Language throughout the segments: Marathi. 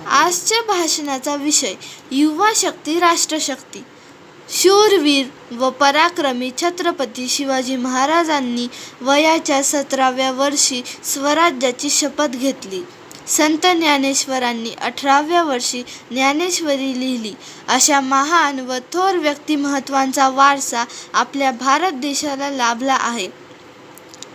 आजच्या भाषणाचा विषय युवा शक्ती राष्ट्रशक्ती. शूरवीर व पराक्रमी छत्रपती शिवाजी महाराजांनी वयाच्या 17व्या वर्षी स्वराज्याची शपथ घेतली. संत ज्ञानेश्वरांनी 18व्या वर्षी ज्ञानेश्वरी लिहिली. अशा महान व थोर व्यक्तिमत्वांचा वारसा आपल्या भारत देशाला लाभला आहे.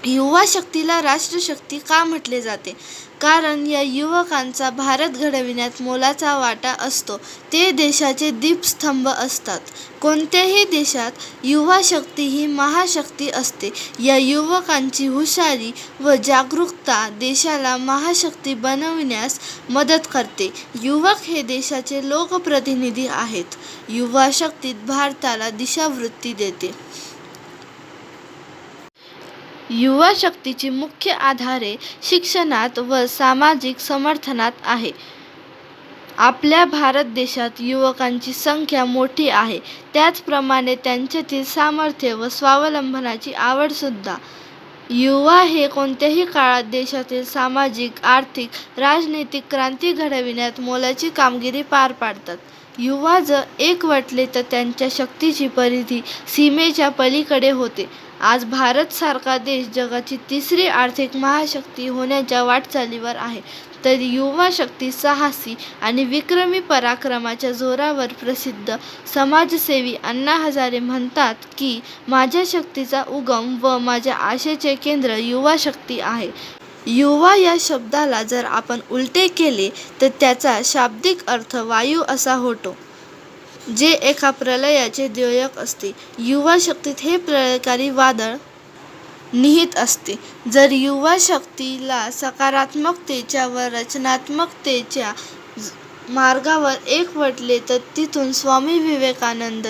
युवा शक्तीला राष्ट्रशक्ती का म्हटले जाते? कारण या युवकांचा भारत घडविण्यात मोलाचा वाटा असतो. ते देशाचे दीपस्तंभ असतात. कोणत्याही देशात युवा शक्ती ही महाशक्ती असते. या युवकांची हुशारी व जागरूकता देशाला महाशक्ती बनविण्यास मदत करते. युवक हे देशाचे लोकप्रतिनिधी आहेत. युवा शक्तीत भारताला दिशावृत्ती देते. युवा शक्तीची मुख्य आधारे शिक्षणात व सामाजिक समर्थनात आहे. आपल्या भारत देशात युवकांची संख्या मोठी आहे. त्याचप्रमाणे त्यांच्यातील सामर्थ्य व स्वावलंबनाची आवड सुद्धा. युवा हे कोणत्याही काळात देशातील सामाजिक, आर्थिक, राजनैतिक क्रांती घडविण्यात मोलाची कामगिरी पार पाडतात. युवा जर एकवटले तर त्यांच्या शक्तीची परिधी सीमेच्या पलीकडे होते. आज भारत सारखा देश जगाची तिसरी आर्थिक महाशक्ती होण्याच्या वाटचालीवर आहे. तर युवा शक्ती साहसी आणि विक्रमी पराक्रमाच्या जोरावर प्रसिद्ध समाजसेवी अण्णा हजारे म्हणतात की, माझ्या शक्तीचा उगम व माझ्या आशेचे केंद्र युवा शक्ती आहे. युवा या शब्दाला जर आपण उलटे केले तर त्याचा शाब्दिक अर्थ वायू असा होतो, जे एका प्रलयाचे द्योतक असते. युवा शक्तीत हे प्रलयकारी वादळ निहित असते. जर युवा शक्तीला सकारात्मकतेच्या व रचनात्मकतेच्या मार्गावर एकवटले तर तिथून स्वामी विवेकानंद,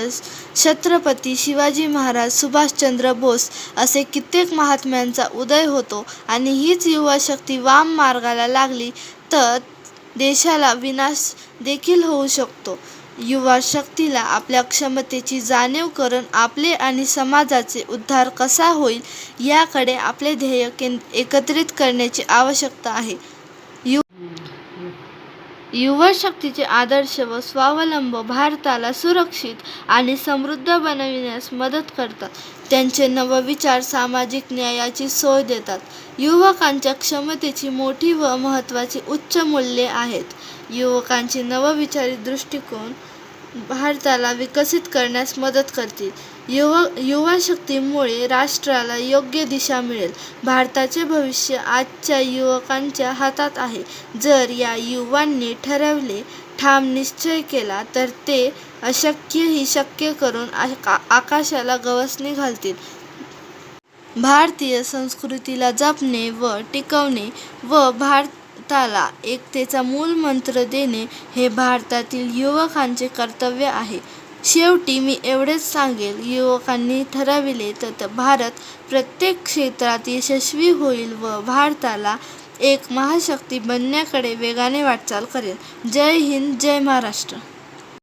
छत्रपती शिवाजी महाराज, सुभाषचंद्र बोस असे कित्येक महात्म्यांचा उदय होतो. आणि हीच युवा शक्ती वाम मार्गाला लागली तर देशाला विनाश देखील होऊ शकतो. युवा शक्तीला आपल्या क्षमतेची जाणीव करून आपले आणि समाजाचे उद्धार कसा होईल याकडे आपले ध्येय एकत्रित करण्याची आवश्यकता आहे. युवा शक्तीचे आदर्श व स्वावलंब भारताला सुरक्षित आणि समृद्ध बनविण्यास मदत करतात. त्यांचे नवविचार सामाजिक न्यायाची सोय देतात. युवकांच्या क्षमतेची मोठी व महत्त्वाची उच्च मूल्ये आहेत. युवकांचे नवविचारी दृष्टिकोन भारताला विकसित करण्यास मदत करतील. युवा शक्तीमुळे राष्ट्राला योग्य दिशा मिळेल. भारताचे भविष्य आजच्या युवकांच्या हातात आहे. जर या युवांनी ठरवले, ठाम निश्चय केला तर ते अशक्यही शक्य करून आकाशाला गवसणी घालतील. भारतीय संस्कृतीला जपणे व टिकवणे व भारताला एकतेचा मूलमंत्र देणे हे भारतातील युवकांचे कर्तव्य आहे. शेवटी मी एवढेच सांगेन, युवकांनी ठरविले तर भारत प्रत्येक क्षेत्रात यशस्वी होईल व भारताला एक महाशक्ती बनण्याकडे वेगाने वाटचाल करेल. जय हिंद, जय महाराष्ट्र.